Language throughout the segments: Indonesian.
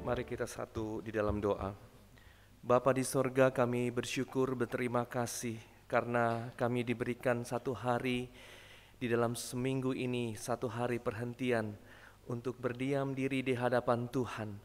Mari kita satu di dalam doa. Bapa di sorga, kami bersyukur, berterima kasih karena kami diberikan satu hari di dalam seminggu ini, satu hari perhentian untuk berdiam diri di hadapan Tuhan,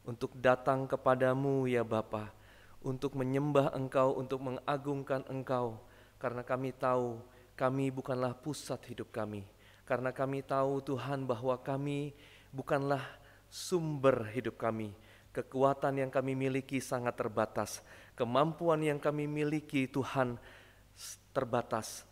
untuk datang kepadamu ya Bapa, untuk menyembah Engkau, untuk mengagungkan Engkau, karena kami tahu kami bukanlah pusat hidup kami, karena kami tahu Tuhan bahwa kami bukanlah sumber hidup kami. Kekuatan yang kami miliki sangat terbatas. Kemampuan yang kami miliki Tuhan terbatas.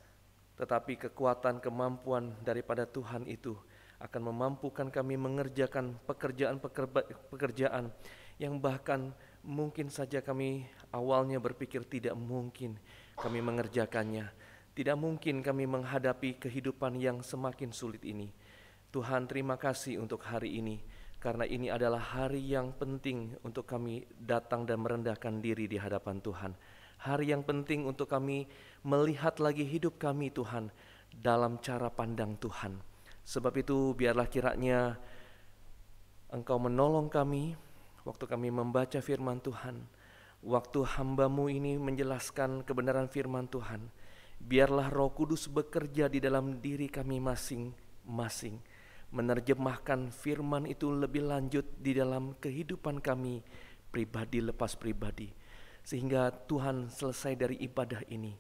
Tetapi kekuatan kemampuan daripada Tuhan itu akan memampukan kami mengerjakan pekerjaan-pekerjaan yang bahkan mungkin saja kami awalnya berpikir tidak mungkin kami mengerjakannya. Tidak mungkin kami menghadapi kehidupan yang semakin sulit ini. Tuhan, terima kasih untuk hari ini. Karena ini adalah hari yang penting untuk kami datang dan merendahkan diri di hadapan Tuhan. Hari yang penting untuk kami melihat lagi hidup kami Tuhan dalam cara pandang Tuhan. Sebab itu biarlah kiranya Engkau menolong kami waktu kami membaca firman Tuhan. Waktu hamba-Mu ini menjelaskan kebenaran firman Tuhan. Biarlah Roh Kudus bekerja di dalam diri kami masing-masing, menerjemahkan firman itu lebih lanjut di dalam kehidupan kami pribadi lepas pribadi. Sehingga Tuhan selesai dari ibadah ini,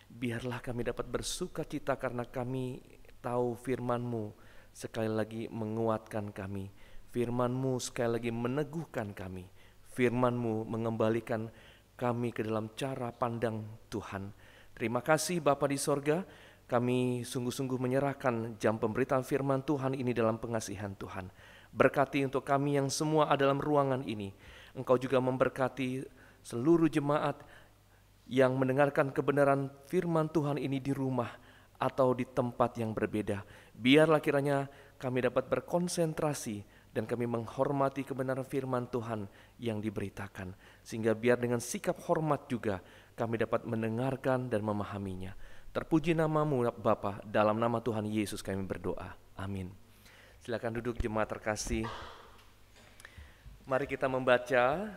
biarlah kami dapat bersuka cita karena kami tahu firman-Mu sekali lagi menguatkan kami. Firman-Mu sekali lagi meneguhkan kami. Firman-Mu mengembalikan kami ke dalam cara pandang Tuhan. Terima kasih Bapa di sorga. Kami sungguh-sungguh menyerahkan jam pemberitaan firman Tuhan ini dalam pengasihan Tuhan. Berkati untuk kami yang semua ada dalam ruangan ini. Engkau juga memberkati seluruh jemaat yang mendengarkan kebenaran firman Tuhan ini di rumah atau di tempat yang berbeda. Biarlah kiranya kami dapat berkonsentrasi dan kami menghormati kebenaran firman Tuhan yang diberitakan. Sehingga biar dengan sikap hormat juga kami dapat mendengarkan dan memahaminya. Terpuji nama-Mu Bapa, dalam nama Tuhan Yesus kami berdoa. Amin. Silakan duduk jemaat terkasih. Mari kita membaca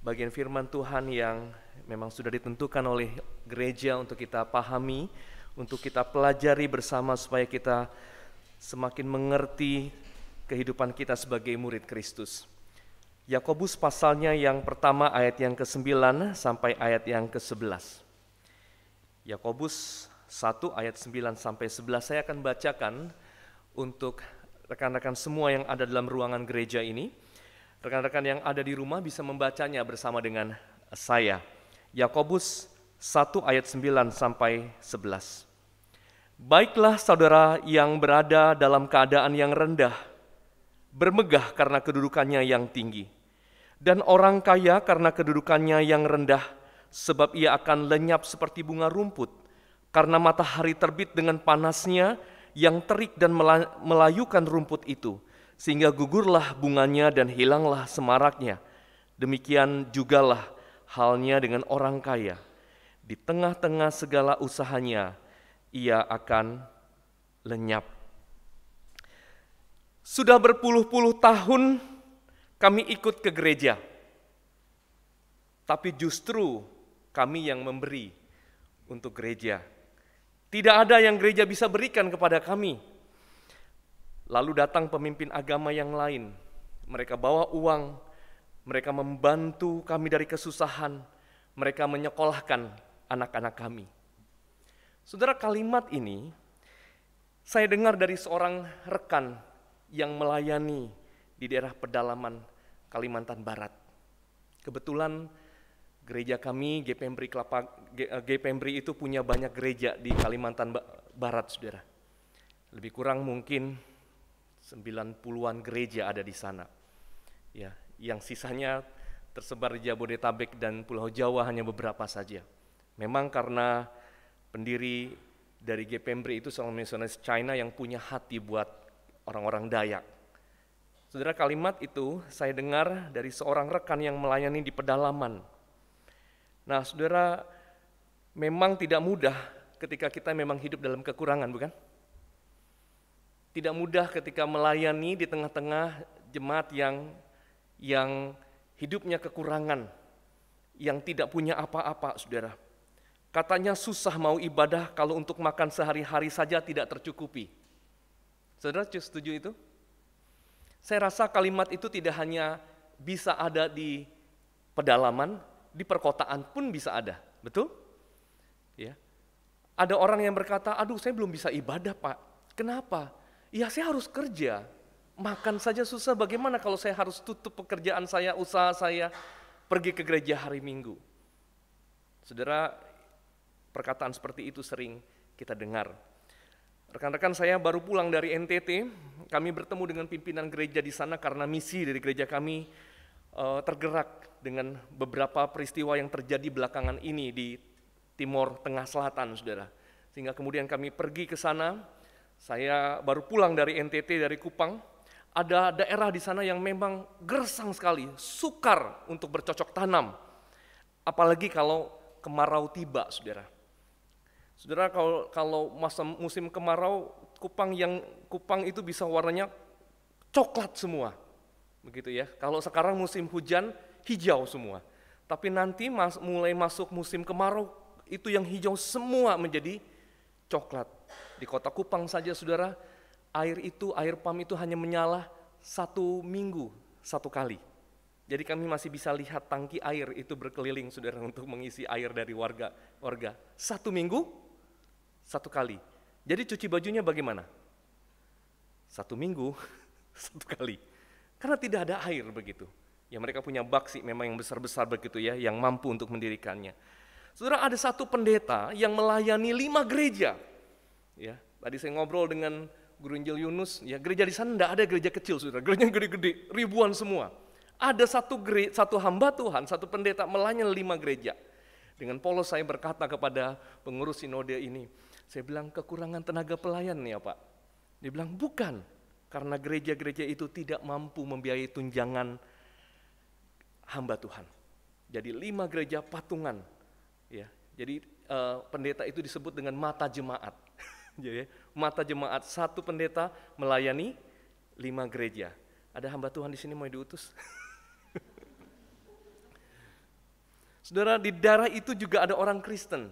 bagian firman Tuhan yang memang sudah ditentukan oleh gereja untuk kita pahami, untuk kita pelajari bersama supaya kita semakin mengerti kehidupan kita sebagai murid Kristus. Yakobus pasalnya yang pertama ayat yang ke-9 sampai ayat yang ke-11. Yakobus 1 ayat 9 sampai 11 saya akan bacakan untuk rekan-rekan semua yang ada dalam ruangan gereja ini. Rekan-rekan yang ada di rumah bisa membacanya bersama dengan saya. Yakobus 1 ayat 9 sampai 11. Baiklah saudara yang berada dalam keadaan yang rendah, bermegah karena kedudukannya yang tinggi, dan orang kaya karena kedudukannya yang rendah, sebab ia akan lenyap seperti bunga rumput, karena matahari terbit dengan panasnya yang terik dan melayukan rumput itu, sehingga gugurlah bunganya dan hilanglah semaraknya. Demikian jugalah halnya dengan orang kaya. Di tengah-tengah segala usahanya, ia akan lenyap. Sudah berpuluh-puluh tahun kami ikut ke gereja, tapi justru kami yang memberi untuk gereja. Tidak ada yang gereja bisa berikan kepada kami. Lalu datang pemimpin agama yang lain. Mereka bawa uang, mereka membantu kami dari kesusahan, mereka menyekolahkan anak-anak kami. Saudara, kalimat ini saya dengar dari seorang rekan yang melayani di daerah pedalaman Kalimantan Barat. Kebetulan gereja kami, GPMBRI itu punya banyak gereja di Kalimantan Barat, saudara. Lebih kurang mungkin 90-an gereja ada di sana. Ya, yang sisanya tersebar di Jabodetabek dan Pulau Jawa hanya beberapa saja. Memang karena pendiri dari GPMBRI itu seorang misionaris China yang punya hati buat orang-orang Dayak. Saudara, kalimat itu saya dengar dari seorang rekan yang melayani di pedalaman. Nah, saudara, memang tidak mudah ketika kita memang hidup dalam kekurangan, bukan? Tidak mudah ketika melayani di tengah-tengah jemaat yang yang hidupnya kekurangan, yang tidak punya apa-apa, saudara. Katanya susah mau ibadah kalau untuk makan sehari-hari saja tidak tercukupi. Saudara setuju itu? Saya rasa kalimat itu tidak hanya bisa ada di pedalaman, di perkotaan pun bisa ada, betul? Ya. Ada orang yang berkata, aduh saya belum bisa ibadah Pak. Kenapa? Ya saya harus kerja, makan saja susah, bagaimana kalau saya harus tutup pekerjaan saya, usaha saya, pergi ke gereja hari Minggu. Saudara, perkataan seperti itu sering kita dengar. Rekan-rekan saya baru pulang dari NTT, kami bertemu dengan pimpinan gereja di sana karena misi dari gereja kami tergerak dengan beberapa peristiwa yang terjadi belakangan ini di Timur Tengah Selatan, saudara. Sehingga kemudian kami pergi ke sana, saya baru pulang dari NTT, dari Kupang, ada daerah di sana yang memang gersang sekali, sukar untuk bercocok tanam. Apalagi kalau kemarau tiba, saudara. Saudara, kalau masa musim kemarau, Kupang itu bisa warnanya coklat semua. Begitu ya. Kalau sekarang musim hujan, hijau semua. Tapi nanti mulai masuk musim kemarau, itu yang hijau semua menjadi coklat. Di kota Kupang saja, saudara, air pam itu hanya menyala 1 minggu 1 kali. Jadi kami masih bisa lihat tangki air itu berkeliling, saudara, untuk mengisi air dari warga. 1 minggu 1 kali. Jadi cuci bajunya bagaimana? 1 minggu 1 kali. Karena tidak ada air begitu. Ya mereka punya bak sih memang yang besar-besar begitu ya, yang mampu untuk mendirikannya. Saudara, ada satu pendeta yang melayani 5 gereja. Ya, tadi saya ngobrol dengan Guru Injil Yunus, ya gereja di sana tidak ada gereja kecil, saudara. Gereja gede-gede, ribuan semua. Ada satu hamba Tuhan, satu pendeta melayani 5 gereja. Dengan polos saya berkata kepada pengurus sinode ini, saya bilang kekurangan tenaga pelayan ya Pak. Dia bilang bukan, karena gereja-gereja itu tidak mampu membiayai tunjangan hamba Tuhan. Jadi 5 gereja patungan. Ya, jadi pendeta itu disebut dengan mata jemaat. Jadi, mata jemaat, satu pendeta melayani 5 gereja. Ada hamba Tuhan di sini mau diutus? Saudara, di daerah itu juga ada orang Kristen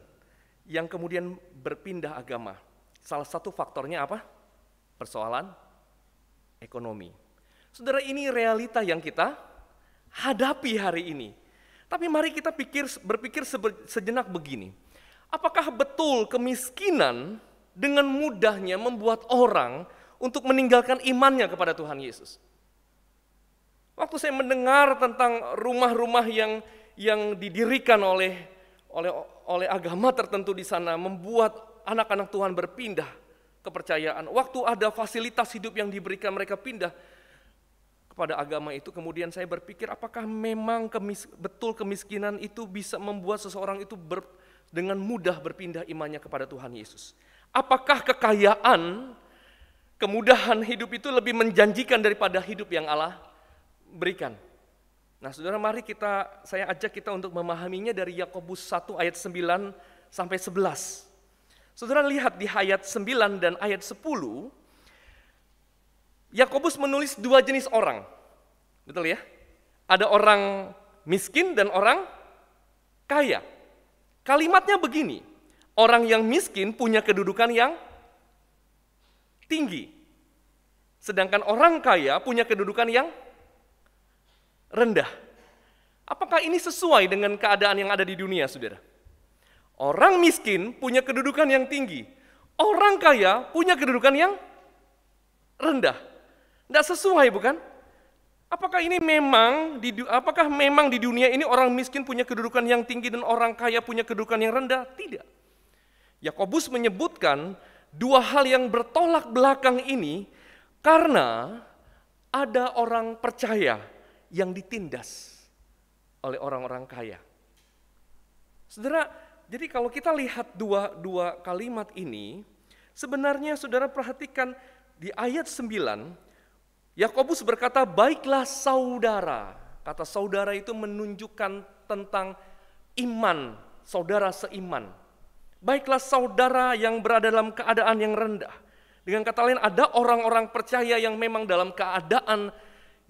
yang kemudian berpindah agama. Salah satu faktornya apa? Persoalan ekonomi. Saudara, ini realita yang kita hadapi hari ini. Tapi mari kita berpikir sejenak begini. Apakah betul kemiskinan dengan mudahnya membuat orang untuk meninggalkan imannya kepada Tuhan Yesus? Waktu saya mendengar tentang rumah-rumah yang didirikan oleh agama tertentu di sana, membuat anak-anak Tuhan berpindah kepercayaan. Waktu ada fasilitas hidup yang diberikan, mereka pindah kepada agama itu, kemudian saya berpikir apakah memang betul kemiskinan itu bisa membuat seseorang itu dengan mudah berpindah imannya kepada Tuhan Yesus? Apakah kekayaan, kemudahan hidup itu lebih menjanjikan daripada hidup yang Allah berikan? Nah saudara, mari saya ajak kita untuk memahaminya dari Yakobus 1 ayat 9 sampai 11. Saudara lihat di ayat 9 dan ayat 10, Yakobus menulis 2 jenis orang, betul ya? Ada orang miskin dan orang kaya. Kalimatnya begini, orang yang miskin punya kedudukan yang tinggi, sedangkan orang kaya punya kedudukan yang rendah. Apakah ini sesuai dengan keadaan yang ada di dunia, saudara? Orang miskin punya kedudukan yang tinggi, orang kaya punya kedudukan yang rendah. Tidak sesuai, bukan? Apakah memang di dunia ini orang miskin punya kedudukan yang tinggi dan orang kaya punya kedudukan yang rendah? Tidak. Yakobus menyebutkan 2 hal yang bertolak belakang ini karena ada orang percaya yang ditindas oleh orang-orang kaya. Saudara, jadi kalau kita lihat dua kalimat ini, sebenarnya saudara perhatikan di ayat 9, Yakobus berkata, baiklah saudara. Kata saudara itu menunjukkan tentang iman, saudara seiman. Baiklah saudara yang berada dalam keadaan yang rendah. Dengan kata lain, ada orang-orang percaya yang memang dalam keadaan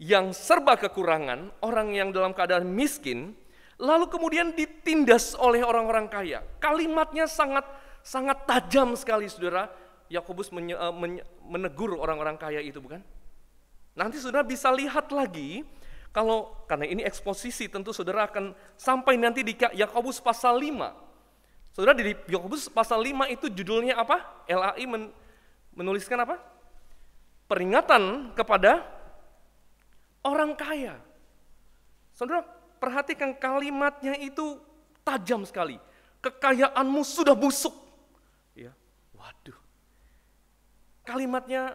yang serba kekurangan, orang yang dalam keadaan miskin, lalu kemudian ditindas oleh orang-orang kaya. Kalimatnya sangat tajam sekali, saudara. Yakobus menegur orang-orang kaya itu, bukan? Nanti saudara bisa lihat lagi, karena ini eksposisi, tentu saudara akan sampai nanti di Yakobus pasal 5. Saudara, di Yakobus pasal 5 itu judulnya apa? LAI menuliskan apa? Peringatan kepada orang kaya. Saudara, perhatikan kalimatnya itu tajam sekali. Kekayaanmu sudah busuk. Ya, waduh. Kalimatnya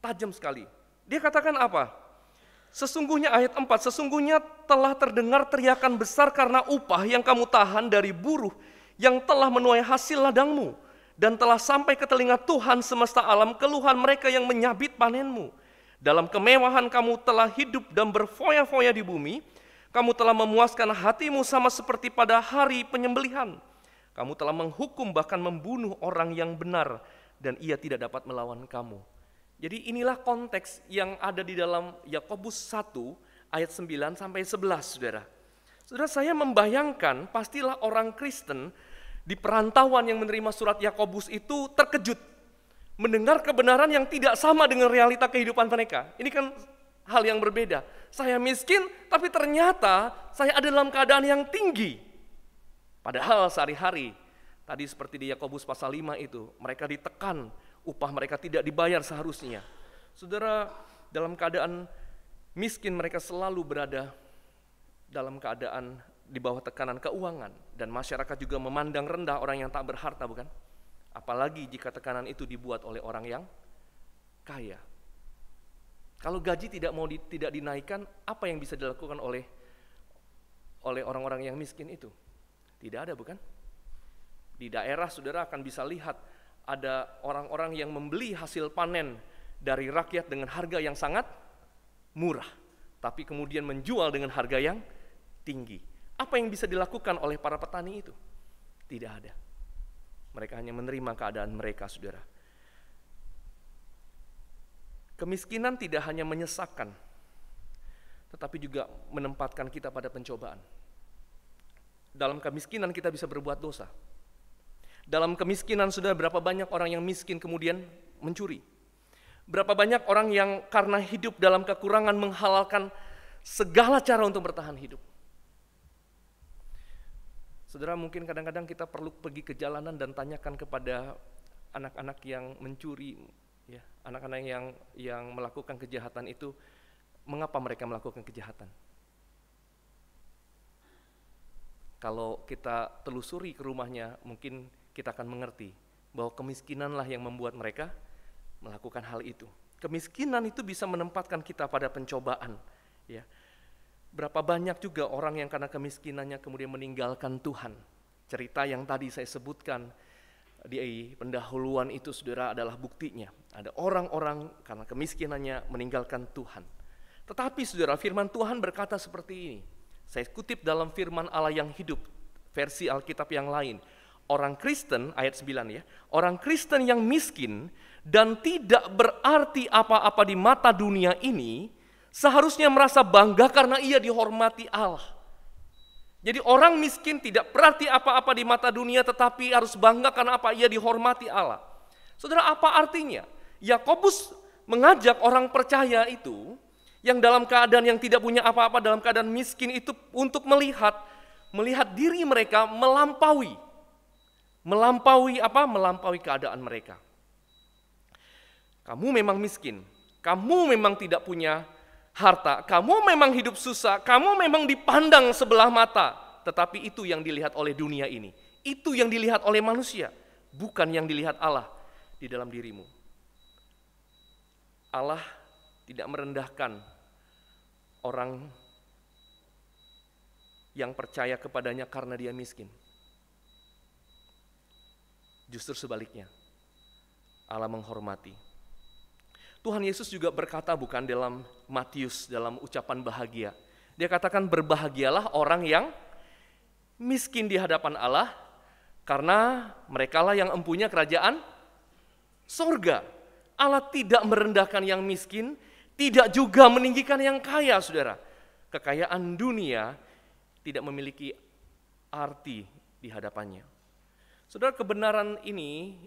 tajam sekali. Dia katakan apa? Sesungguhnya ayat 4, sesungguhnya telah terdengar teriakan besar karena upah yang kamu tahan dari buruh yang telah menuai hasil ladangmu, dan telah sampai ke telinga Tuhan semesta alam keluhan mereka yang menyabit panenmu. Dalam kemewahan kamu telah hidup dan berfoya-foya di bumi, kamu telah memuaskan hatimu sama seperti pada hari penyembelihan. Kamu telah menghukum bahkan membunuh orang yang benar, dan ia tidak dapat melawan kamu. Jadi inilah konteks yang ada di dalam Yakobus 1 ayat 9 sampai 11, saudara. Saudara, saya membayangkan pastilah orang Kristen di perantauan yang menerima surat Yakobus itu terkejut mendengar kebenaran yang tidak sama dengan realita kehidupan mereka. Ini kan hal yang berbeda. Saya miskin, tapi ternyata saya ada dalam keadaan yang tinggi. Padahal sehari-hari, tadi seperti di Yakobus pasal 5 itu, mereka ditekan, upah mereka tidak dibayar seharusnya. Saudara, dalam keadaan miskin mereka selalu berada dalam keadaan di bawah tekanan keuangan. Dan masyarakat juga memandang rendah orang yang tak berharta, bukan? Apalagi jika tekanan itu dibuat oleh orang yang kaya. Kalau gaji tidak dinaikkan, apa yang bisa dilakukan oleh orang-orang yang miskin itu? Tidak ada, bukan? Di daerah saudara akan bisa lihat ada orang-orang yang membeli hasil panen dari rakyat dengan harga yang sangat murah, tapi kemudian menjual dengan harga yang tinggi. Apa yang bisa dilakukan oleh para petani itu? Tidak ada. Mereka hanya menerima keadaan mereka, saudara. Kemiskinan tidak hanya menyesakkan, tetapi juga menempatkan kita pada pencobaan. Dalam kemiskinan kita bisa berbuat dosa. Dalam kemiskinan sudah berapa banyak orang yang miskin kemudian mencuri. Berapa banyak orang yang karena hidup dalam kekurangan menghalalkan segala cara untuk bertahan hidup. Saudara, mungkin kadang-kadang kita perlu pergi ke jalanan dan tanyakan kepada anak-anak yang mencuri, ya, anak-anak yang melakukan kejahatan itu, mengapa mereka melakukan kejahatan? Kalau kita telusuri ke rumahnya, mungkin kita akan mengerti bahwa kemiskinanlah yang membuat mereka melakukan hal itu. Kemiskinan itu bisa menempatkan kita pada pencobaan. Ya. Berapa banyak juga orang yang karena kemiskinannya kemudian meninggalkan Tuhan. Cerita yang tadi saya sebutkan di pendahuluan itu, saudara, adalah buktinya. Ada orang-orang karena kemiskinannya meninggalkan Tuhan. Tetapi saudara, firman Tuhan berkata seperti ini. Saya kutip dalam firman Allah yang hidup, versi Alkitab yang lain. Orang Kristen, ayat 9 ya, orang Kristen yang miskin dan tidak berarti apa-apa di mata dunia ini, seharusnya merasa bangga karena ia dihormati Allah. Jadi orang miskin tidak berarti apa-apa di mata dunia, tetapi harus bangga karena apa? Ia dihormati Allah. Saudara, apa artinya? Yakobus mengajak orang percaya itu, yang dalam keadaan yang tidak punya apa-apa, dalam keadaan miskin itu, untuk melihat diri mereka melampaui apa? Melampaui keadaan mereka. Kamu memang miskin, kamu memang tidak punya harta, kamu memang hidup susah, kamu memang dipandang sebelah mata, tetapi itu yang dilihat oleh dunia ini, itu yang dilihat oleh manusia, bukan yang dilihat Allah di dalam dirimu. Allah tidak merendahkan orang yang percaya kepadanya karena dia miskin. Justru sebaliknya, Allah menghormati. Tuhan Yesus juga berkata, bukan, dalam Matius, dalam ucapan bahagia. Dia katakan, berbahagialah orang yang miskin di hadapan Allah, karena merekalah yang empunya kerajaan surga. Allah tidak merendahkan yang miskin, Tidak juga meninggikan yang kaya, saudara. Kekayaan dunia tidak memiliki arti di hadapannya. Saudara, kebenaran ini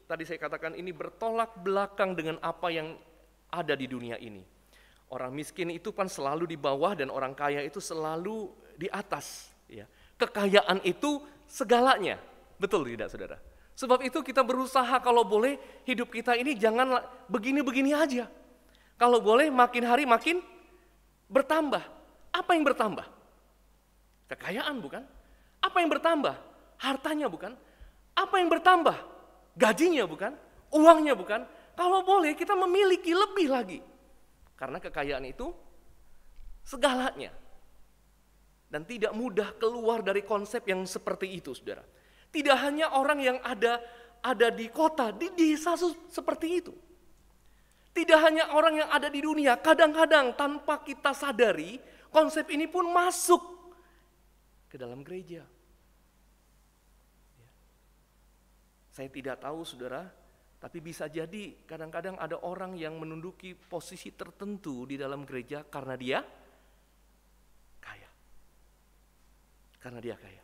tadi saya katakan ini bertolak belakang dengan apa yang ada di dunia ini. Orang miskin itu kan selalu di bawah dan orang kaya itu selalu di atas. Ya. Kekayaan itu segalanya, betul tidak, saudara? Sebab itu kita berusaha kalau boleh hidup kita ini jangan begini-begini aja. Kalau boleh makin hari makin bertambah. Apa yang bertambah? Kekayaan bukan? Apa yang bertambah? Hartanya bukan? Apa yang bertambah? Gajinya bukan? Uangnya bukan? Kalau boleh kita memiliki lebih lagi. Karena kekayaan itu segalanya. Dan tidak mudah keluar dari konsep yang seperti itu, saudara. Tidak hanya orang yang ada di kota, di desa seperti itu. Tidak hanya orang yang ada di dunia, kadang-kadang tanpa kita sadari, konsep ini pun masuk ke dalam gereja. Saya tidak tahu, saudara, tapi bisa jadi kadang-kadang ada orang yang menduduki posisi tertentu di dalam gereja karena dia kaya. Karena dia kaya.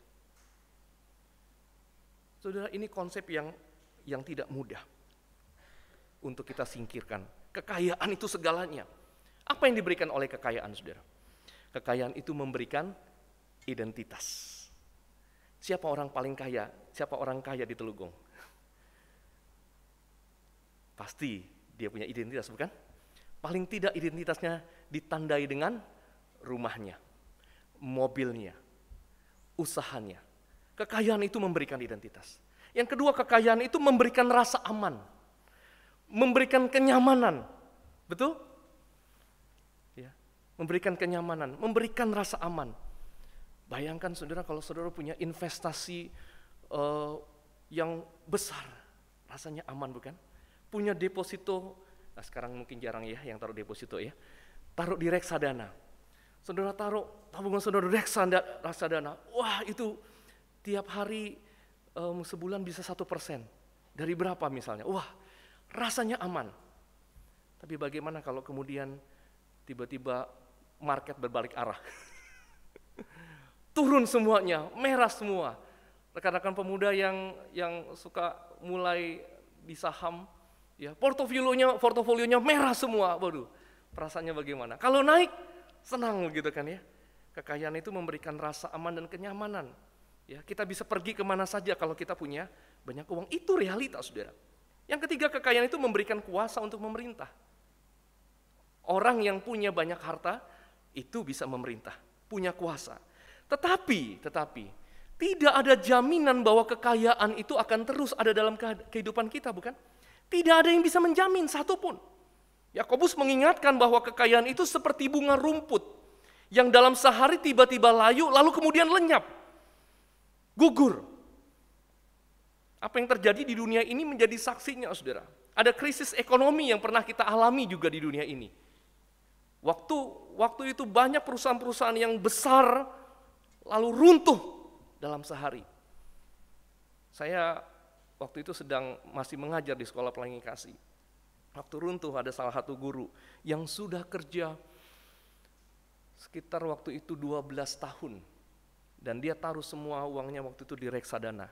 Saudara, ini konsep yang tidak mudah untuk kita singkirkan. Kekayaan itu segalanya. Apa yang diberikan oleh kekayaan, saudara? Kekayaan itu memberikan identitas. Siapa orang paling kaya? Siapa orang kaya di Telugong? Pasti dia punya identitas, bukan? Paling tidak identitasnya ditandai dengan rumahnya, mobilnya, usahanya. Kekayaan itu memberikan identitas. Yang kedua, kekayaan itu memberikan rasa aman, memberikan kenyamanan, betul? Ya, memberikan kenyamanan, memberikan rasa aman. Bayangkan, saudara, kalau saudara punya investasi yang besar, rasanya aman, bukan? Punya deposito, nah sekarang mungkin jarang ya yang taruh deposito ya, taruh di reksadana. Saudara taruh tabungan saudara di reksadana, wah itu tiap hari sebulan bisa 1%. Dari berapa misalnya? Wah, rasanya aman. Tapi bagaimana kalau kemudian tiba-tiba market berbalik arah? Turun semuanya, merah semua. Rekan-rekan pemuda yang suka mulai di saham, ya portofolionya merah semua. Waduh, perasaannya bagaimana? Kalau naik, senang gitu kan ya. Kekayaan itu memberikan rasa aman dan kenyamanan. Ya, kita bisa pergi kemana saja kalau kita punya banyak uang. Itu realitas, saudara. Yang ketiga, kekayaan itu memberikan kuasa untuk memerintah. Orang yang punya banyak harta itu bisa memerintah, punya kuasa. Tetapi tidak ada jaminan bahwa kekayaan itu akan terus ada dalam kehidupan kita, bukan? Tidak ada yang bisa menjamin satupun. Yakobus mengingatkan bahwa kekayaan itu seperti bunga rumput yang dalam sehari tiba-tiba layu lalu kemudian lenyap, gugur. Apa yang terjadi di dunia ini menjadi saksinya, saudara. Ada krisis ekonomi yang pernah kita alami juga di dunia ini. Waktu itu banyak perusahaan-perusahaan yang besar lalu runtuh dalam sehari. Saya waktu itu masih mengajar di sekolah pelangi kasih. Waktu runtuh ada salah satu guru yang sudah kerja sekitar waktu itu 12 tahun. Dan dia taruh semua uangnya waktu itu di reksadana.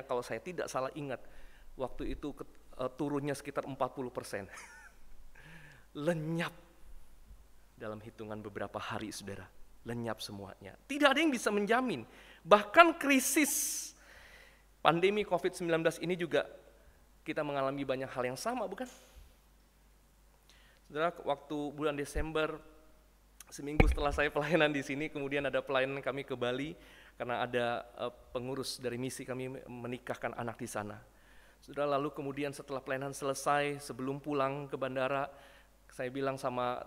Kalau saya tidak salah ingat, waktu itu turunnya sekitar 40%. Lenyap dalam hitungan beberapa hari, saudara. Lenyap semuanya. Tidak ada yang bisa menjamin. Bahkan krisis pandemi COVID-19 ini juga kita mengalami banyak hal yang sama, bukan? Saudara, waktu bulan Desember, seminggu setelah saya pelayanan di sini, kemudian ada pelayanan kami ke Bali, karena ada pengurus dari misi kami menikahkan anak di sana. Saudara, lalu kemudian setelah pelayanan selesai, sebelum pulang ke bandara, saya bilang sama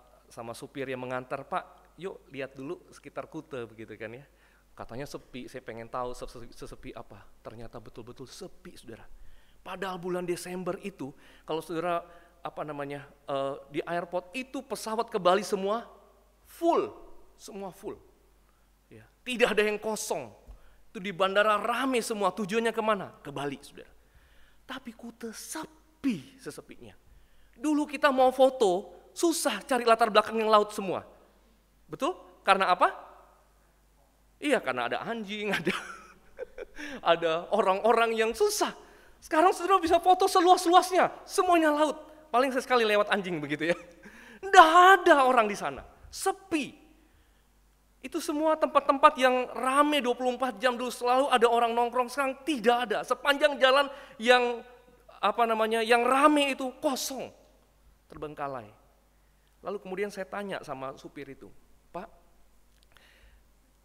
supir yang mengantar, Pak, yuk lihat dulu sekitar Kuta, begitu kan ya. Katanya sepi, saya pengen tahu sesepi apa. Ternyata betul-betul sepi, saudara. Padahal bulan Desember itu, kalau saudara di airport itu pesawat ke Bali semua full. Ya, tidak ada yang kosong. Itu di bandara rame semua, tujuannya kemana? Ke Bali, saudara. Tapi Kuta sepi sesepinya. Dulu kita mau foto, susah cari latar belakang yang laut semua. Betul? Karena apa? Iya, karena ada anjing, ada orang-orang yang susah. Sekarang saudara bisa foto seluas-luasnya, semuanya laut. Paling sesekali lewat anjing begitu ya. Nggak ada orang di sana, sepi. Itu semua tempat-tempat yang rame 24 jam dulu selalu ada orang nongkrong, sekarang tidak ada. Sepanjang jalan yang yang rame itu kosong, terbengkalai. Lalu kemudian saya tanya sama supir itu, Pak,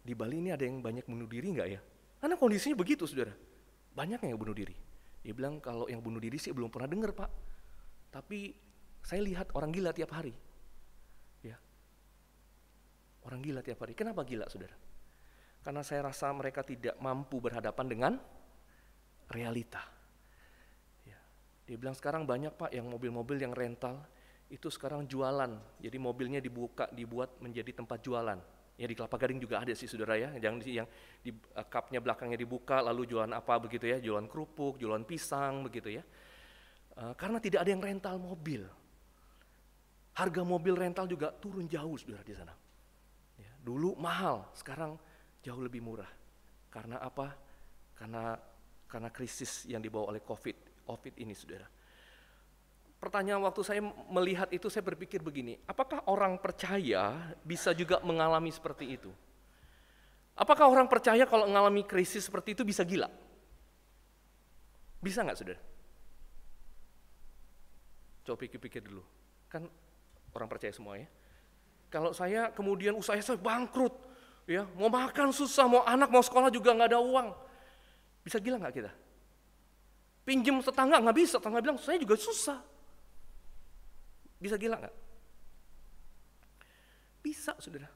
di Bali ini ada yang banyak bunuh diri nggak ya? Karena kondisinya begitu, saudara. Banyak yang bunuh diri. Dia bilang kalau yang bunuh diri sih belum pernah dengar, Pak. Tapi saya lihat orang gila tiap hari. Ya. Orang gila tiap hari. Kenapa gila, saudara? Karena saya rasa mereka tidak mampu berhadapan dengan realita. Ya. Dia bilang sekarang banyak, Pak, yang mobil-mobil yang rental itu sekarang jualan. Jadi mobilnya dibuat menjadi tempat jualan. Ya di Kelapa Gading juga ada sih, saudara ya. Yang di kapnya belakangnya dibuka lalu jualan apa begitu ya, jualan kerupuk, jualan pisang begitu ya. Karena tidak ada yang rental mobil. Harga mobil rental juga turun jauh, saudara, di sana. Ya, dulu mahal, sekarang jauh lebih murah. Karena apa? Karena krisis yang dibawa oleh COVID ini, saudara. Pertanyaan waktu saya melihat itu, saya berpikir begini, apakah orang percaya bisa juga mengalami seperti itu? Apakah orang percaya kalau mengalami krisis seperti itu bisa gila? Bisa nggak, saudara? Coba pikir-pikir dulu, kan orang percaya semua ya. Kalau saya kemudian usaha saya bangkrut, ya mau makan susah, mau anak mau sekolah juga nggak ada uang, bisa gila nggak kita? Pinjem tetangga nggak bisa, tetangga bilang saya juga susah. Bisa gila nggak? Bisa, saudara.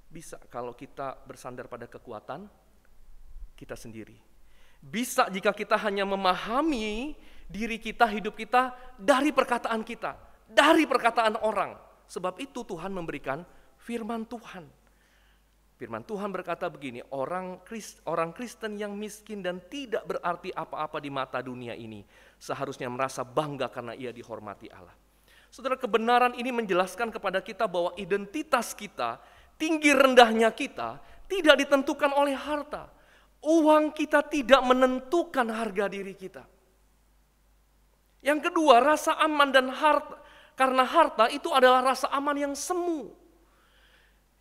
Bisa kalau kita bersandar pada kekuatan kita sendiri. Bisa jika kita hanya memahami diri kita, hidup kita dari perkataan kita, dari perkataan orang. Sebab itu Tuhan memberikan firman Tuhan. Firman Tuhan berkata begini, orang Kristen yang miskin dan tidak berarti apa-apa di mata dunia ini seharusnya merasa bangga karena ia dihormati Allah. Saudara, kebenaran ini menjelaskan kepada kita bahwa identitas kita, tinggi rendahnya kita tidak ditentukan oleh harta. Uang kita tidak menentukan harga diri kita. Yang kedua, rasa aman dan harta. Karena harta itu adalah rasa aman yang semu.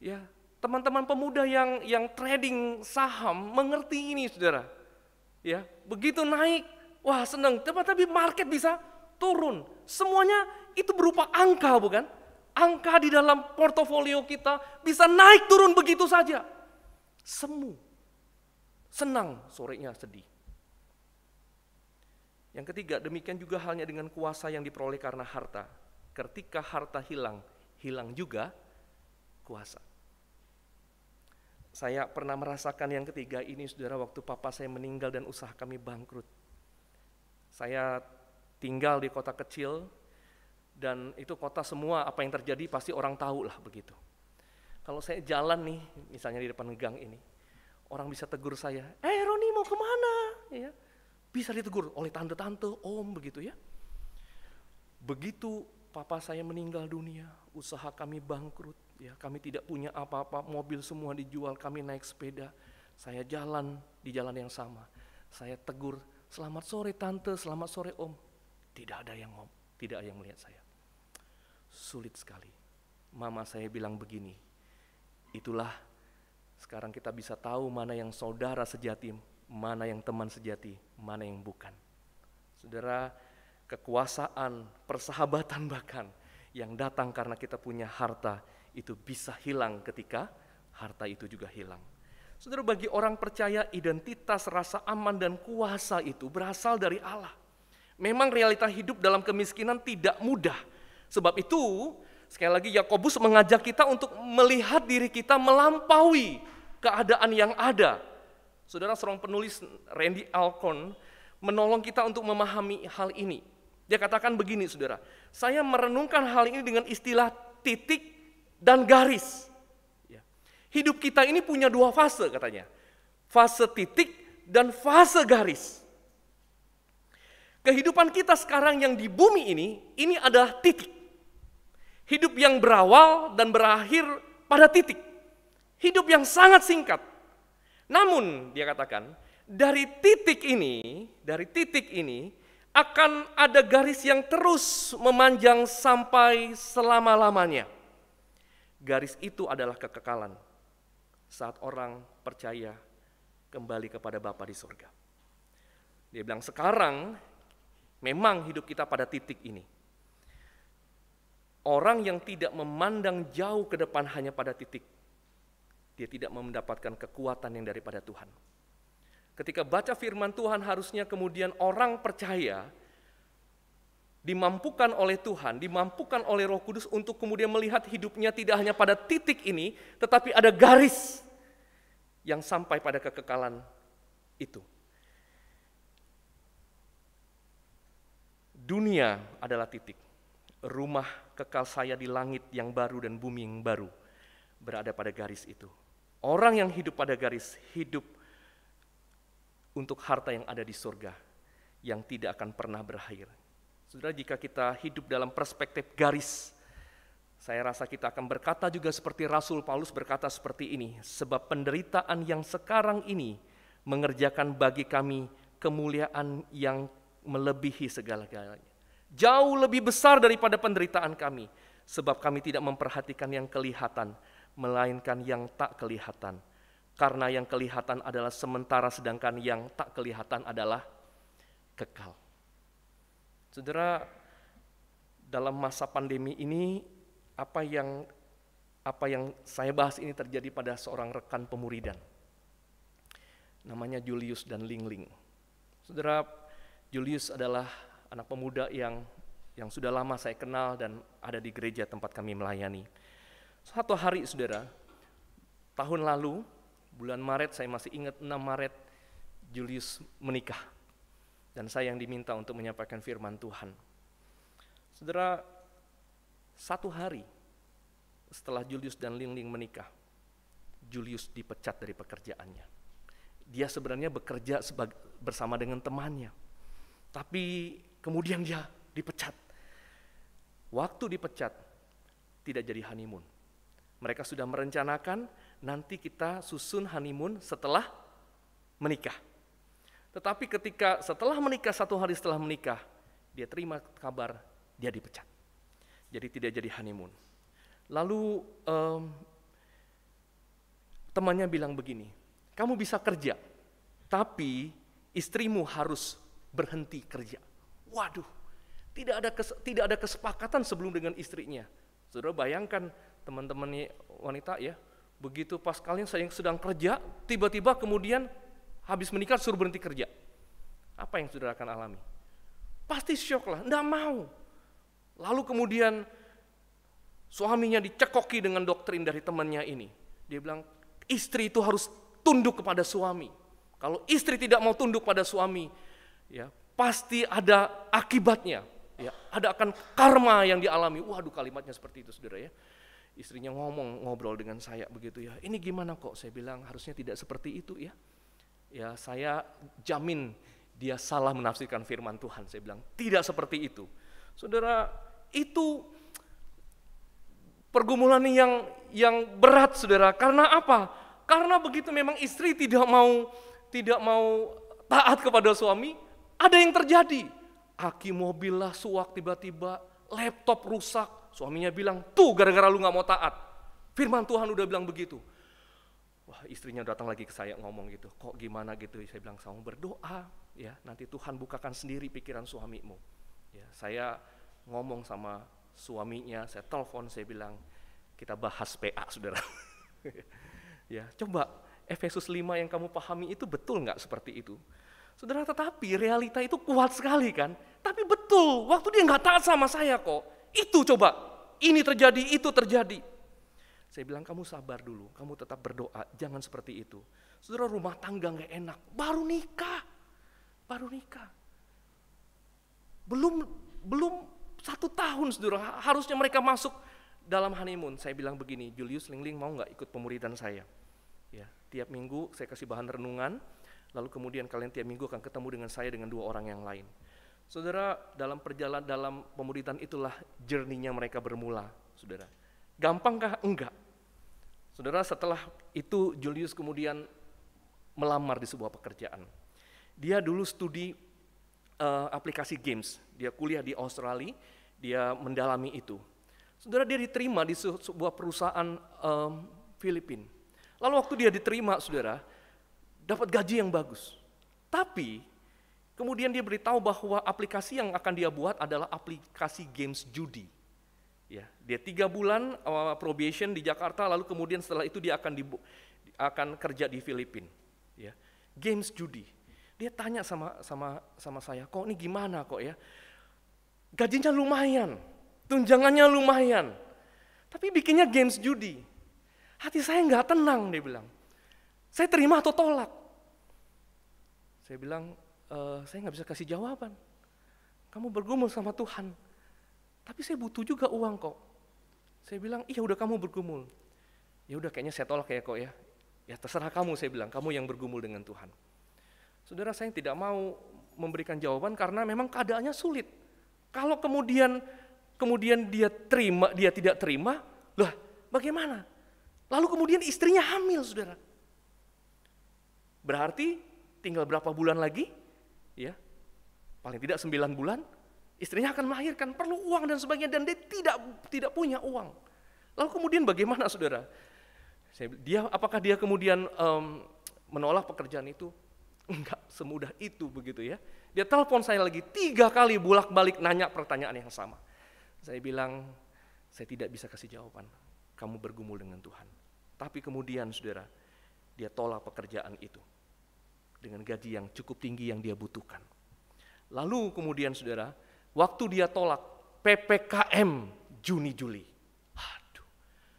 Ya, teman-teman pemuda yang trading saham mengerti ini, saudara. Ya, begitu naik, wah senang. Tapi market bisa turun. Semuanya itu berupa angka, bukan? Angka di dalam portofolio kita bisa naik turun begitu saja. Semu. Senang, sorenya sedih. Yang ketiga, demikian juga halnya dengan kuasa yang diperoleh karena harta. Ketika harta hilang, hilang juga kuasa. Saya pernah merasakan yang ketiga ini, saudara, waktu papa saya meninggal dan usaha kami bangkrut. Saya tinggal di kota kecil, dan itu kota semua apa yang terjadi pasti orang tahu lah begitu. Kalau saya jalan nih, misalnya di depan gang ini, orang bisa tegur saya, Roni mau kemana? Ya, bisa ditegur oleh tante-tante, om begitu ya. Begitu papa saya meninggal dunia, usaha kami bangkrut, ya kami tidak punya apa-apa, mobil semua dijual, kami naik sepeda, saya jalan di jalan yang sama, saya tegur, selamat sore tante, selamat sore om, tidak ada yang melihat saya. Sulit sekali. Mama saya bilang begini, itulah sekarang kita bisa tahu mana yang saudara sejati, mana yang teman sejati, mana yang bukan. Saudara, kekuasaan, persahabatan bahkan yang datang karena kita punya harta itu bisa hilang ketika harta itu juga hilang. Saudara, bagi orang percaya identitas, rasa aman dan kuasa itu berasal dari Allah. Memang realita hidup dalam kemiskinan tidak mudah. Sebab itu, sekali lagi Yakobus mengajak kita untuk melihat diri kita melampaui keadaan yang ada. Saudara, seorang penulis Randy Alcorn menolong kita untuk memahami hal ini. Dia katakan begini, saudara, saya merenungkan hal ini dengan istilah titik dan garis. Hidup kita ini punya dua fase katanya. Fase titik dan fase garis. Kehidupan kita sekarang yang di bumi ini adalah titik. Hidup yang berawal dan berakhir pada titik. Hidup yang sangat singkat. Namun dia katakan, dari titik ini akan ada garis yang terus memanjang sampai selama-lamanya. Garis itu adalah kekekalan saat orang percaya kembali kepada Bapa di surga. Dia bilang sekarang memang hidup kita pada titik ini. Orang yang tidak memandang jauh ke depan hanya pada titik, dia tidak mendapatkan kekuatan yang daripada Tuhan. Ketika baca firman Tuhan harusnya kemudian orang percaya dimampukan oleh Tuhan, dimampukan oleh Roh Kudus untuk kemudian melihat hidupnya tidak hanya pada titik ini, tetapi ada garis yang sampai pada kekekalan itu. Dunia adalah titik. Rumah kekal saya di langit yang baru dan bumi yang baru berada pada garis itu. Orang yang hidup pada garis, hidup untuk harta yang ada di surga, yang tidak akan pernah berakhir. Saudara, jika kita hidup dalam perspektif garis, saya rasa kita akan berkata juga seperti Rasul Paulus berkata seperti ini, sebab penderitaan yang sekarang ini mengerjakan bagi kami kemuliaan yang melebihi segala-galanya. Jauh lebih besar daripada penderitaan kami, sebab kami tidak memperhatikan yang kelihatan, melainkan yang tak kelihatan. Karena yang kelihatan adalah sementara, sedangkan yang tak kelihatan adalah kekal. Saudara, dalam masa pandemi ini, apa yang saya bahas ini terjadi pada seorang rekan pemuridan. Namanya Julius dan Lingling. Saudara, Julius adalah anak pemuda yang sudah lama saya kenal dan ada di gereja tempat kami melayani. Suatu hari, saudara, tahun lalu, bulan Maret, saya masih ingat 6 Maret, Julius menikah. Dan saya yang diminta untuk menyampaikan firman Tuhan. Saudara, satu hari setelah Julius dan Lingling menikah, Julius dipecat dari pekerjaannya. Dia sebenarnya bekerja bersama dengan temannya. Tapi kemudian dia dipecat. Waktu dipecat, tidak jadi honeymoon. Mereka sudah merencanakan nanti kita susun honeymoon setelah menikah. Tetapi ketika setelah menikah, 1 hari setelah menikah, dia terima kabar dia dipecat. Jadi tidak jadi honeymoon. Lalu temannya bilang begini, kamu bisa kerja, tapi istrimu harus berhenti kerja. Waduh, tidak ada kesepakatan sebelum dengan istrinya. Saudara bayangkan teman-teman wanita ya, begitu pas kalian sedang kerja, tiba-tiba kemudian habis menikah suruh berhenti kerja. Apa yang saudara akan alami? Pasti syok lah, enggak mau. Lalu kemudian suaminya dicekoki dengan doktrin dari temannya ini. Dia bilang, istri itu harus tunduk kepada suami. Kalau istri tidak mau tunduk pada suami, ya pasti ada akibatnya. Ya, ada akan karma yang dialami. Waduh, kalimatnya seperti itu, saudara ya. Istrinya ngobrol dengan saya begitu ya. Ini gimana kok? Saya bilang harusnya tidak seperti itu ya. Ya, saya jamin dia salah menafsirkan firman Tuhan. Saya bilang tidak seperti itu. Saudara, itu pergumulan yang berat, saudara. Karena apa? Karena begitu memang istri tidak mau taat kepada suami, ada yang terjadi. Aki mobil lah suak tiba-tiba, laptop rusak. Suaminya bilang, tuh gara-gara lu gak mau taat. Firman Tuhan udah bilang begitu. Wah, istrinya datang lagi ke saya ngomong gitu. Kok gimana gitu? Saya bilang, kamu berdoa, ya nanti Tuhan bukakan sendiri pikiran suamimu. Ya, saya ngomong sama suaminya, saya telepon, saya bilang, kita bahas PA, saudara. Ya, coba Efesus 5 yang kamu pahami itu betul nggak seperti itu? Saudara, tetapi realita itu kuat sekali kan? Tapi betul, waktu dia nggak taat sama saya kok. Itu coba, ini terjadi, itu terjadi. Saya bilang, kamu sabar dulu, kamu tetap berdoa, jangan seperti itu. Saudara, rumah tangga nggak enak, baru nikah. Belum 1 tahun, saudara, harusnya mereka masuk dalam honeymoon. Saya bilang begini, Julius, Lingling mau nggak ikut pemuridan saya? Ya, tiap minggu saya kasih bahan renungan, lalu kemudian kalian tiap minggu akan ketemu dengan saya dengan 2 orang yang lain. Saudara, dalam perjalanan dalam pemuridan itulah journey-nya mereka bermula. saudara. Gampangkah? Enggak. Saudara, setelah itu Julius kemudian melamar di sebuah pekerjaan. Dia dulu studi aplikasi games, dia kuliah di Australia, dia mendalami itu. Saudara, dia diterima di sebuah perusahaan Filipina. Lalu waktu dia diterima, saudara, dapat gaji yang bagus. Tapi kemudian dia beritahu bahwa aplikasi yang akan dia buat adalah aplikasi games judi. Ya, dia 3 bulan probation di Jakarta, lalu kemudian setelah itu dia akan kerja di Filipina. Ya, games judi. Dia tanya sama saya, kok ini gimana kok ya? Gajinya lumayan, tunjangannya lumayan, tapi bikinnya games judi. Hati saya nggak tenang, dia bilang. Saya terima atau tolak? Saya bilang, saya nggak bisa kasih jawaban. Kamu bergumul sama Tuhan. Tapi saya butuh juga uang kok. Saya bilang, iya udah kamu bergumul. Ya udah kayaknya saya tolak ya kok ya. Ya terserah kamu, saya bilang, kamu yang bergumul dengan Tuhan. Saudara, saya tidak mau memberikan jawaban karena memang keadaannya sulit. Kalau kemudian dia tidak terima, lah bagaimana? Lalu kemudian istrinya hamil, saudara. Berarti tinggal berapa bulan lagi? Ya, paling tidak 9 bulan. Istrinya akan melahirkan, perlu uang dan sebagainya, dan dia tidak punya uang. Lalu kemudian bagaimana, saudara? Apakah dia kemudian menolak pekerjaan itu? Enggak semudah itu begitu ya. Dia telepon saya lagi 3 kali bolak-balik nanya pertanyaan yang sama. Saya bilang, saya tidak bisa kasih jawaban. Kamu bergumul dengan Tuhan. Tapi kemudian, saudara, dia tolak pekerjaan itu dengan gaji yang cukup tinggi yang dia butuhkan. Lalu kemudian, saudara, waktu dia tolak PPKM Juni-Juli, aduh,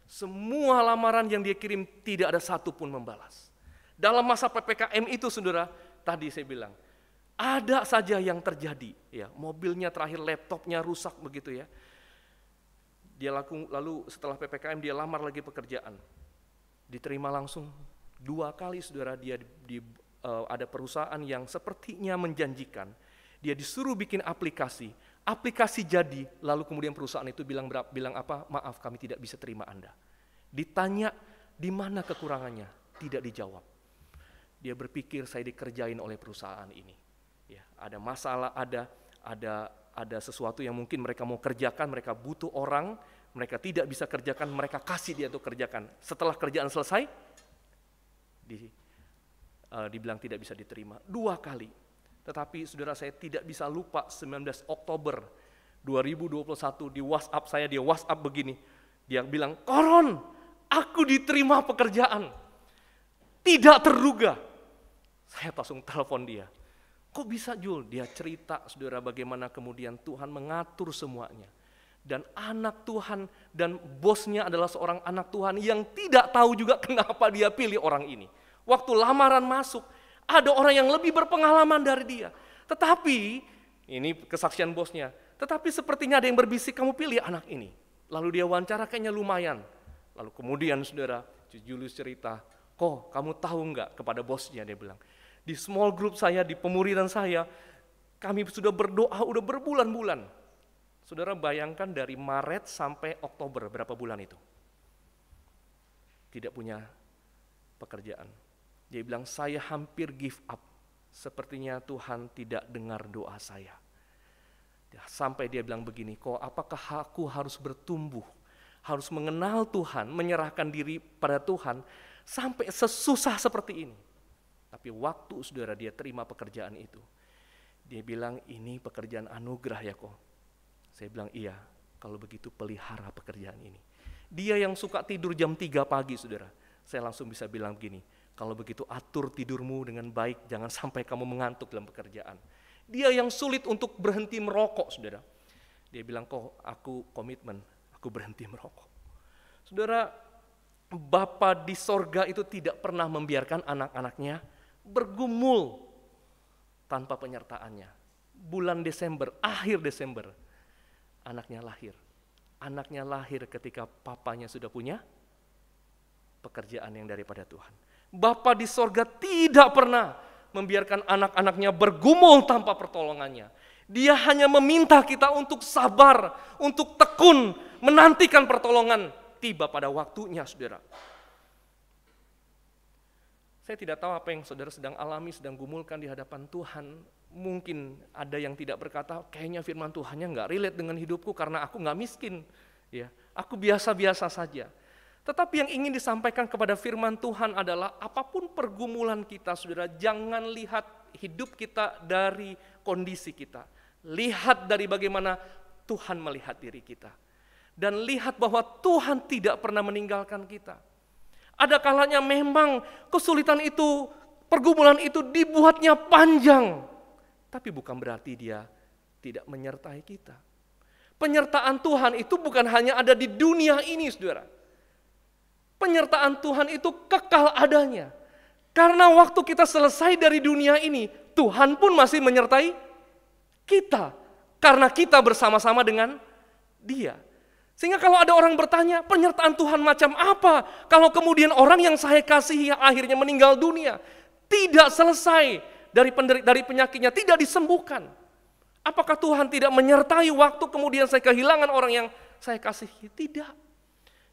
semua lamaran yang dia kirim tidak ada satu pun membalas. Dalam masa PPKM itu, saudara, tadi saya bilang, ada saja yang terjadi. Ya, mobilnya terakhir, laptopnya rusak begitu ya. Dia lalu setelah PPKM dia lamar lagi pekerjaan, diterima langsung 2 kali, saudara. Dia ada perusahaan yang sepertinya menjanjikan. Dia disuruh bikin aplikasi jadi, lalu kemudian perusahaan itu bilang apa? Maaf, kami tidak bisa terima Anda. Ditanya di mana kekurangannya, tidak dijawab. Dia berpikir saya dikerjain oleh perusahaan ini. Ya, ada masalah, ada sesuatu yang mungkin mereka mau kerjakan, mereka butuh orang, mereka tidak bisa kerjakan, mereka kasih dia untuk kerjakan. Setelah kerjaan selesai, dibilang tidak bisa diterima 2 kali. Tetapi saudara, saya tidak bisa lupa 19 Oktober 2021 di WhatsApp saya, dia WhatsApp begini. Dia bilang, Koron, aku diterima pekerjaan. Tidak terduga. Saya langsung telepon dia. Kok bisa, Jul? Dia cerita, saudara, bagaimana kemudian Tuhan mengatur semuanya. Dan anak Tuhan dan bosnya adalah seorang anak Tuhan yang tidak tahu juga kenapa dia pilih orang ini. Waktu lamaran masuk, ada orang yang lebih berpengalaman dari dia. Tetapi, ini kesaksian bosnya, tetapi sepertinya ada yang berbisik, kamu pilih anak ini. Lalu dia wawancara, kayaknya lumayan. Lalu kemudian, saudara, Julius cerita, kok kamu tahu enggak kepada bosnya, dia bilang. Di small group saya, di pemuridan saya, kami sudah berdoa, udah berbulan-bulan. Saudara bayangkan dari Maret sampai Oktober, berapa bulan itu? Tidak punya pekerjaan. Dia bilang, saya hampir give up. Sepertinya Tuhan tidak dengar doa saya. Sampai dia bilang begini, kok apakah aku harus bertumbuh, harus mengenal Tuhan, menyerahkan diri pada Tuhan, sampai sesusah seperti ini. Tapi waktu saudara dia terima pekerjaan itu, dia bilang, ini pekerjaan anugerah ya kok. Saya bilang, iya, kalau begitu pelihara pekerjaan ini. Dia yang suka tidur jam 3 pagi, saudara. Saya langsung bisa bilang begini, kalau begitu atur tidurmu dengan baik, jangan sampai kamu mengantuk dalam pekerjaan. Dia yang sulit untuk berhenti merokok, saudara. Dia bilang, kok aku komitmen, aku berhenti merokok. Saudara, Bapa di sorga itu tidak pernah membiarkan anak-anaknya bergumul tanpa penyertaannya. Bulan Desember, akhir Desember, anaknya lahir. Anaknya lahir ketika papanya sudah punya pekerjaan yang daripada Tuhan. Bapa di sorga tidak pernah membiarkan anak-anaknya bergumul tanpa pertolongannya. Dia hanya meminta kita untuk sabar, untuk tekun, menantikan pertolongan tiba pada waktunya, saudara. Saya tidak tahu apa yang saudara sedang alami, sedang gumulkan di hadapan Tuhan. Mungkin ada yang tidak berkata, kayaknya firman Tuhannya nggak relate dengan hidupku karena aku nggak miskin. Ya, aku biasa-biasa saja. Tetapi yang ingin disampaikan kepada firman Tuhan adalah apapun pergumulan kita, saudara, jangan lihat hidup kita dari kondisi kita. Lihat dari bagaimana Tuhan melihat diri kita. Dan lihat bahwa Tuhan tidak pernah meninggalkan kita. Ada kalanya memang kesulitan itu, pergumulan itu dibuatnya panjang. Tapi bukan berarti dia tidak menyertai kita. Penyertaan Tuhan itu bukan hanya ada di dunia ini, saudara. Penyertaan Tuhan itu kekal adanya. Karena waktu kita selesai dari dunia ini, Tuhan pun masih menyertai kita, karena kita bersama-sama dengan Dia. Sehingga kalau ada orang bertanya, penyertaan Tuhan macam apa? Kalau kemudian orang yang saya kasihi akhirnya meninggal dunia, tidak selesai dari penyakitnya, tidak disembuhkan. Apakah Tuhan tidak menyertai waktu kemudian saya kehilangan orang yang saya kasihi? Tidak.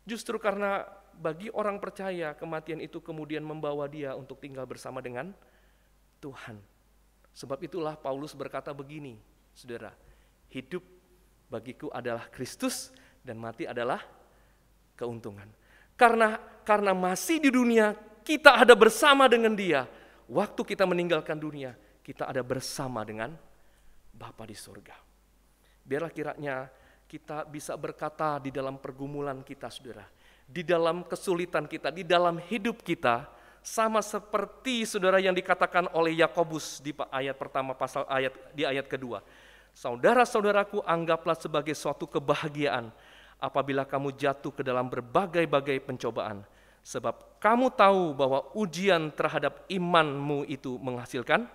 Justru karena bagi orang percaya, kematian itu kemudian membawa dia untuk tinggal bersama dengan Tuhan. Sebab itulah Paulus berkata begini, saudara, hidup bagiku adalah Kristus dan mati adalah keuntungan. Karena masih di dunia, kita ada bersama dengan Dia. Waktu kita meninggalkan dunia, kita ada bersama dengan Bapa di surga. Biarlah kiranya kita bisa berkata di dalam pergumulan kita, saudara, di dalam kesulitan kita, di dalam hidup kita, sama seperti saudara yang dikatakan oleh Yakobus di ayat pertama di ayat kedua. Saudara-saudaraku, anggaplah sebagai suatu kebahagiaan apabila kamu jatuh ke dalam berbagai-bagai pencobaan. Sebab kamu tahu bahwa ujian terhadap imanmu itu menghasilkan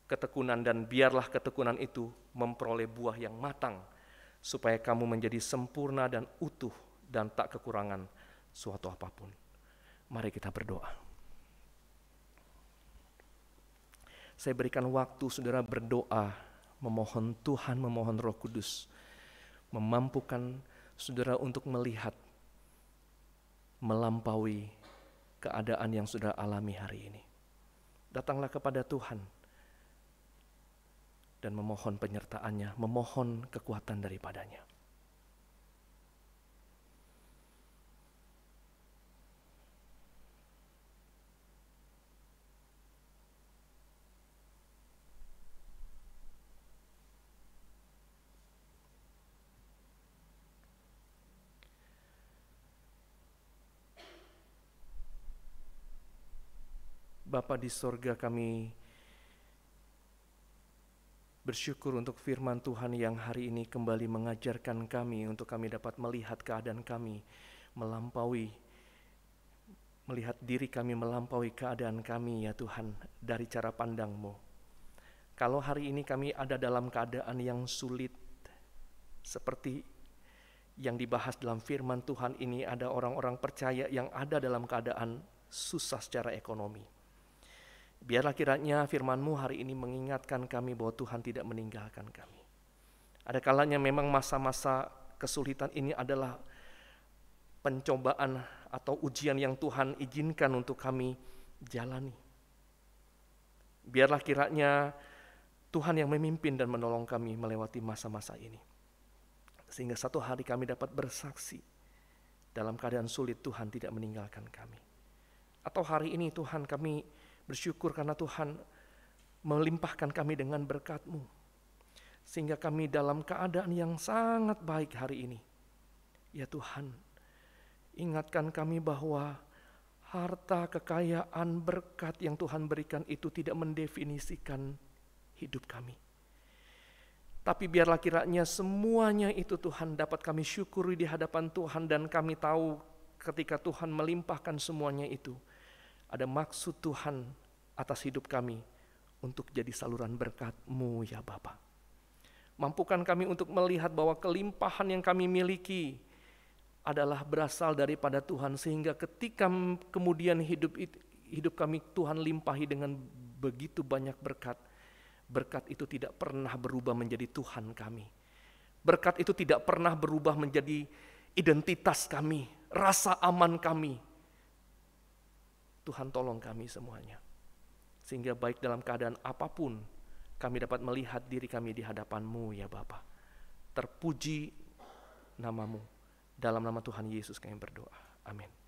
ketekunan, dan biarlah ketekunan itu memperoleh buah yang matang, supaya kamu menjadi sempurna dan utuh dan tak kekurangan suatu apapun. Mari kita berdoa. Saya berikan waktu saudara berdoa, memohon Tuhan, memohon Roh Kudus, memampukan saudara untuk melihat, melampaui keadaan yang saudara alami hari ini. Datanglah kepada Tuhan dan memohon penyertaannya, memohon kekuatan daripadanya. Bapa di sorga, kami bersyukur untuk firman Tuhan yang hari ini kembali mengajarkan kami untuk kami dapat melihat keadaan kami, melihat diri kami melampaui keadaan kami ya Tuhan dari cara pandang-Mu. Kalau hari ini kami ada dalam keadaan yang sulit, seperti yang dibahas dalam firman Tuhan ini, ada orang-orang percaya yang ada dalam keadaan susah secara ekonomi. Biarlah kiranya firman-Mu hari ini mengingatkan kami bahwa Tuhan tidak meninggalkan kami. Ada kalanya memang masa-masa kesulitan ini adalah pencobaan atau ujian yang Tuhan izinkan untuk kami jalani. Biarlah kiranya Tuhan yang memimpin dan menolong kami melewati masa-masa ini. Sehingga satu hari kami dapat bersaksi dalam keadaan sulit Tuhan tidak meninggalkan kami. Atau hari ini Tuhan kami bersyukur karena Tuhan melimpahkan kami dengan berkat-Mu. Sehingga kami dalam keadaan yang sangat baik hari ini. Ya Tuhan, ingatkan kami bahwa harta, kekayaan, berkat yang Tuhan berikan itu tidak mendefinisikan hidup kami. Tapi biarlah kiranya semuanya itu Tuhan dapat kami syukuri di hadapan Tuhan, dan kami tahu ketika Tuhan melimpahkan semuanya itu, ada maksud Tuhan atas hidup kami untuk jadi saluran berkat-Mu ya Bapa. Mampukan kami untuk melihat bahwa kelimpahan yang kami miliki adalah berasal daripada Tuhan, sehingga ketika kemudian hidup kami Tuhan limpahi dengan begitu banyak berkat, Berkat itu tidak pernah berubah menjadi Tuhan kami. Berkat itu tidak pernah berubah menjadi identitas kami, rasa aman kami. Tuhan tolong kami semuanya. Sehingga baik dalam keadaan apapun, kami dapat melihat diri kami di hadapan-Mu ya Bapa. Terpuji nama-Mu. Dalam nama Tuhan Yesus kami berdoa. Amin.